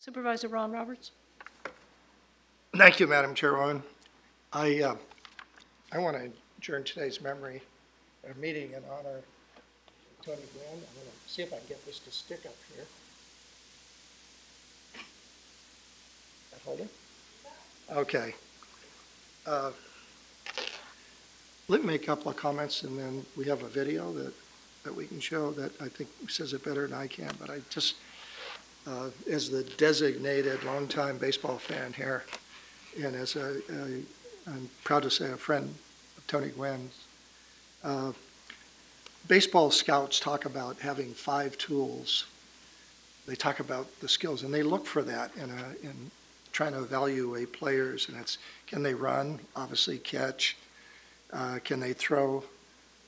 Supervisor Ron Roberts. Thank you, Madam Chairwoman. I want to adjourn today's meeting in honor of Tony Gwynn. I'm going to see if I can get this to stick up here. That hold it? Okay. Let me make a couple of comments, and then we have a video that we can show that I think says it better than I can. But I just, as the designated longtime baseball fan here, and as I'm proud to say a friend of Tony Gwynn's, baseball scouts talk about having 5 tools. They talk about the skills, and they look for that in trying to evaluate players. And it's, can they run? Obviously, catch. Can they throw?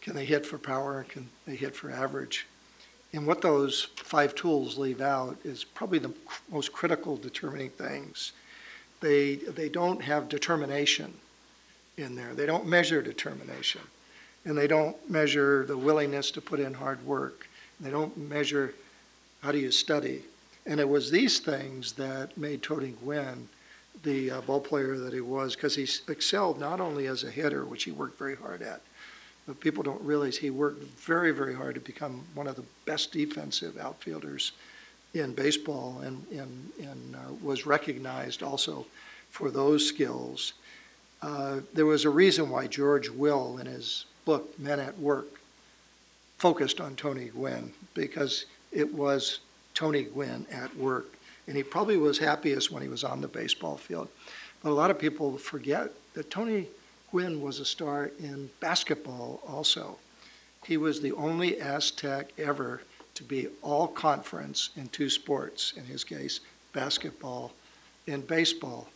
Can they hit for power? Can they hit for average? And what those 5 tools leave out is probably the most critical determining things. They don't have determination in there. They don't measure determination. And they don't measure the willingness to put in hard work. They don't measure how do you study. And it was these things that made Tony Gwynn the ball player that he was, because he excelled not only as a hitter, which he worked very hard at, but people don't realize he worked very, very hard to become one of the best defensive outfielders in baseball, and was recognized also for those skills. There was a reason why George Will, in his book Men at Work, focused on Tony Gwynn, because it was Tony Gwynn at work. And he probably was happiest when he was on the baseball field. But a lot of people forget that Tony Gwynn was a star in basketball also. He was the only Aztec ever to be all conference in 2 sports, in his case, basketball and baseball.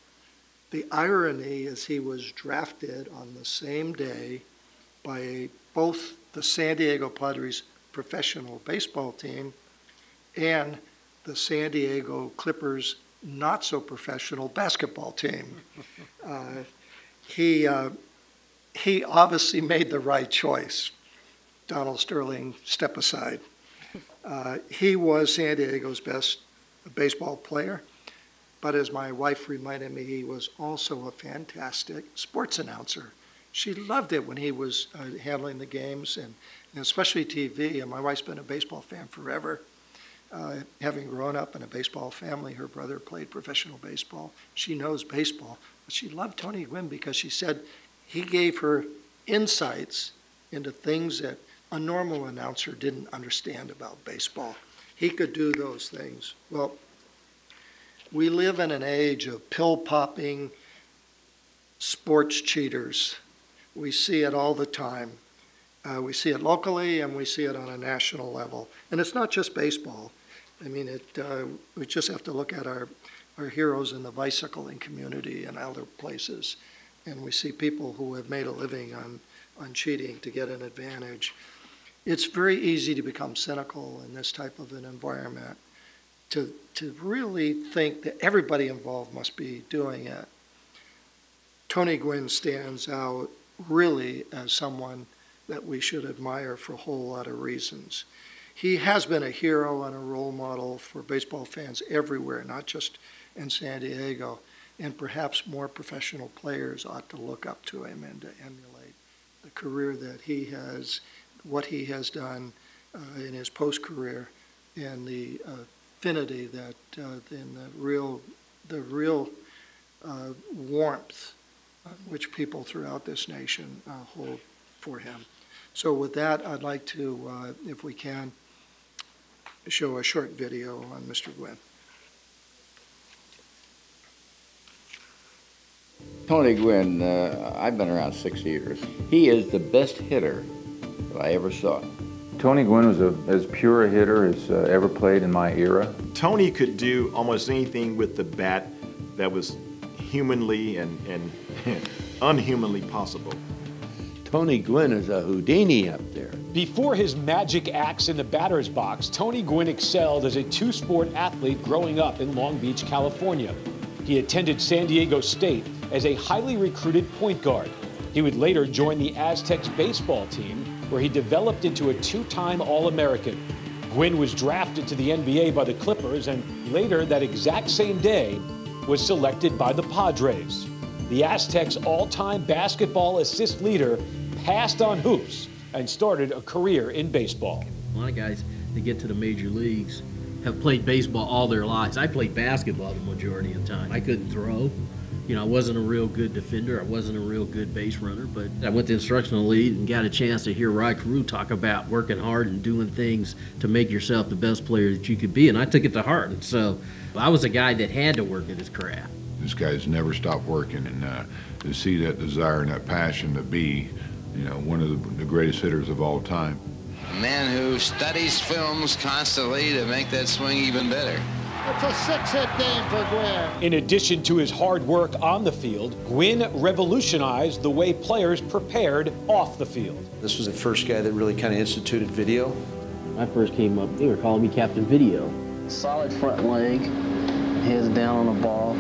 The irony is he was drafted on the same day by both the San Diego Padres professional baseball team and the San Diego Clippers not-so-professional basketball team. He obviously made the right choice. Donald Sterling, step aside. He was San Diego's best baseball player, but as my wife reminded me, he was also a fantastic sports announcer. She loved it when he was handling the games, and especially TV, and my wife's been a baseball fan forever. Having grown up in a baseball family, her brother played professional baseball. She knows baseball, but she loved Tony Gwynn because she said he gave her insights into things that a normal announcer didn't understand about baseball. He could do those things. Well, we live in an age of pill-popping sports cheaters. We see it all the time. We see it locally, and we see it on a national level. And it's not just baseball. I mean, we just have to look at our heroes in the bicycling community and other places, and we see people who have made a living on cheating to get an advantage. It's very easy to become cynical in this type of an environment, to really think that everybody involved must be doing it. Tony Gwynn stands out really as someone that we should admire for a whole lot of reasons. He has been a hero and a role model for baseball fans everywhere, not just in San Diego, and perhaps more professional players ought to look up to him and to emulate the career that he has, what he has done in his post-career, and the affinity that in the real warmth which people throughout this nation hold for him. So with that, I'd like to, if we can, show a short video on Mr. Gwynn. Tony Gwynn, I've been around 6 years. He is the best hitter that I ever saw. Tony Gwynn was as pure a hitter as ever played in my era. Tony could do almost anything with the bat that was humanly and unhumanly possible. Tony Gwynn is a Houdini up there. Before his magic acts in the batter's box, Tony Gwynn excelled as a 2-sport athlete growing up in Long Beach, California. He attended San Diego State as a highly recruited point guard. He would later join the Aztecs baseball team, where he developed into a 2-time All-American. Gwynn was drafted to the NBA by the Clippers and later that exact same day was selected by the Padres. The Aztecs' all-time basketball assist leader passed on hoops and started a career in baseball. A lot of guys that get to the major leagues have played baseball all their lives. I played basketball the majority of the time. I couldn't throw. You know, I wasn't a real good defender. I wasn't a real good base runner, but I went to instructional lead and got a chance to hear Rod Carew talk about working hard and doing things to make yourself the best player that you could be, and I took it to heart. And so I was a guy that had to work at his craft. This guy's never stopped working, and to see that desire and that passion to be, you know, one of the greatest hitters of all time. A man who studies films constantly to make that swing even better. It's a 6-hit game for Gwynn. In addition to his hard work on the field, Gwynn revolutionized the way players prepared off the field. This was the first guy that really kind of instituted video. When I first came up, they were calling me Captain Video. Solid front leg, heads down on the ball.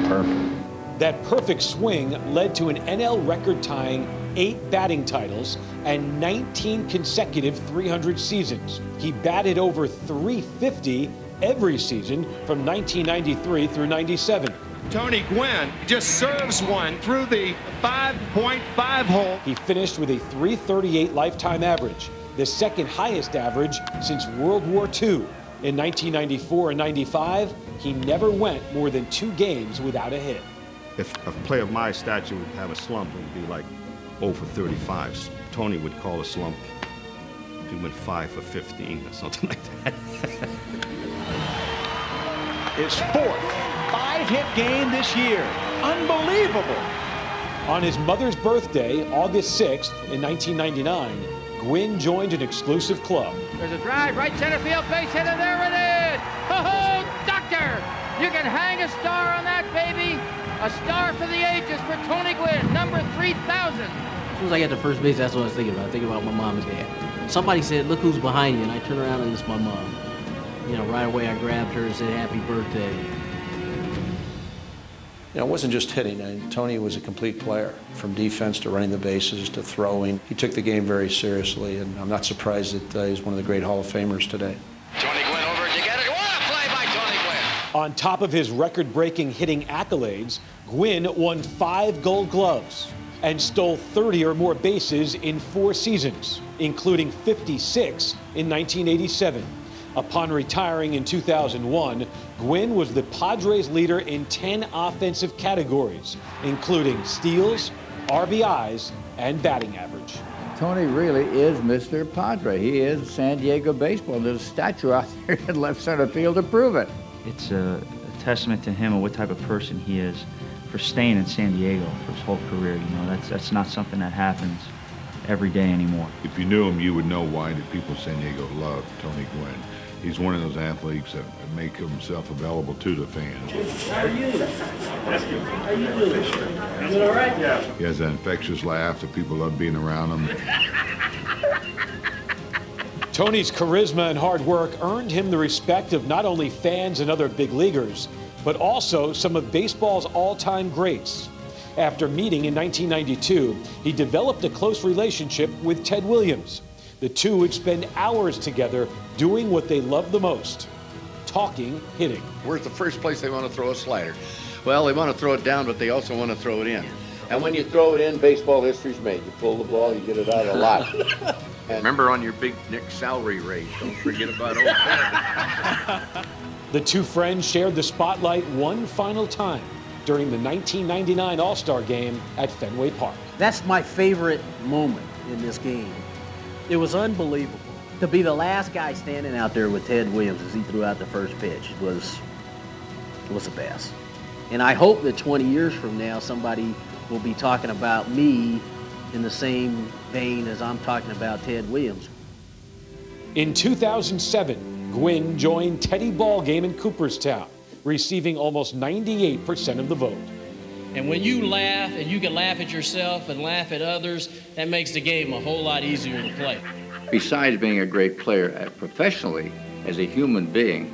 Perfect. That perfect swing led to an NL record-tying 8 batting titles and 19 consecutive 300 seasons. He batted over .350 every season from 1993 through 97. Tony Gwynn just serves one through the 5.5 hole. He finished with a .338 lifetime average, the second highest average since World War II. In 1994 and 95, he never went more than 2 games without a hit. If a player of my stature would have a slump, it would be like 0 for 35. Tony would call a slump if he went 5 for 15 or something like that. His 4th 5-hit game this year. Unbelievable. On his mother's birthday, August 6th, in 1999, Gwynn joined an exclusive club. There's a drive, right center field, base hitter, there it is! Ho-ho, doctor! You can hang a star on that, baby! A star for the ages for Tony Gwynn, number 3,000. As soon as I got to first base, that's what I was thinking about. Thinking about my mom and dad. Somebody said, "Look who's behind you," and I turned around and it's my mom. You know, right away I grabbed her and said, "Happy birthday." You know, it wasn't just hitting. Tony was a complete player, from defense to running the bases to throwing. He took the game very seriously, and I'm not surprised that he's one of the great Hall of Famers today. Tony Gwynn over to get it. What a play by Tony Gwynn! On top of his record-breaking hitting accolades, Gwynn won 5 Gold Gloves and stole 30 or more bases in 4 seasons, including 56 in 1987. Upon retiring in 2001, Gwynn was the Padres leader in 10 offensive categories, including steals, RBIs, and batting average. Tony really is Mr. Padre. He is San Diego baseball. There's a statue out there in left center field to prove it. It's a testament to him and what type of person he is for staying in San Diego for his whole career. You know, that's not something that happens every day anymore. If you knew him, you would know why the people of San Diego love Tony Gwynn. He's one of those athletes that make himself available to the fans. How are you? How you doing? You doing all right? Yeah. He has that infectious laugh that people love being around him. Tony's charisma and hard work earned him the respect of not only fans and other big leaguers, but also some of baseball's all-time greats. After meeting in 1992, he developed a close relationship with Ted Williams. The two would spend hours together doing what they loved the most, talking hitting. Where's the first place they want to throw a slider? Well, they want to throw it down, but they also want to throw it in. And when you throw it in, baseball history's made. You pull the ball, you get it out a lot. Remember on your big next salary raise, don't forget about old Ted. The two friends shared the spotlight one final time during the 1999 All-Star Game at Fenway Park. That's my favorite moment in this game. It was unbelievable. To be the last guy standing out there with Ted Williams as he threw out the first pitch was the best. And I hope that 20 years from now, somebody will be talking about me in the same vein as I'm talking about Ted Williams. In 2007, Gwynn joined Teddy Ballgame in Cooperstown, receiving almost 98% of the vote. And when you laugh, and you can laugh at yourself and laugh at others, that makes the game a whole lot easier to play. Besides being a great player professionally, as a human being,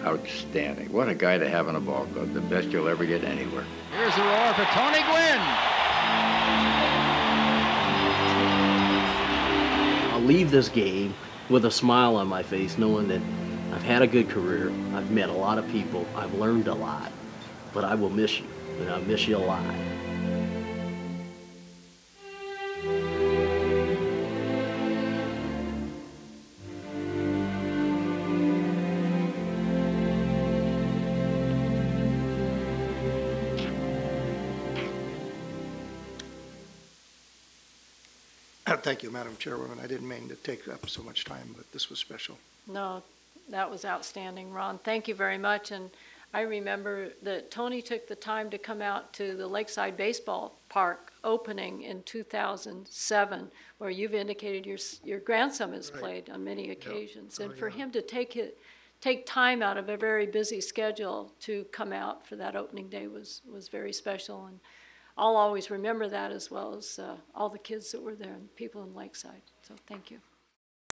outstanding. What a guy to have in a ball club, the best you'll ever get anywhere. Here's the roar for Tony Gwynn. I'll leave this game with a smile on my face, knowing that I've had a good career, I've met a lot of people, I've learned a lot, but I will miss you, and I'll miss you a lot. Thank you, Madam Chairwoman. I didn't mean to take up so much time, but this was special. No, that was outstanding, Ron. Thank you very much. And I remember that Tony took the time to come out to the Lakeside Baseball Park opening in 2007, where you've indicated your grandson has played on many occasions. Yep. And for him to take time out of a very busy schedule to come out for that opening day was very special. And I'll always remember that, as well as all the kids that were there and people in Lakeside. So thank you.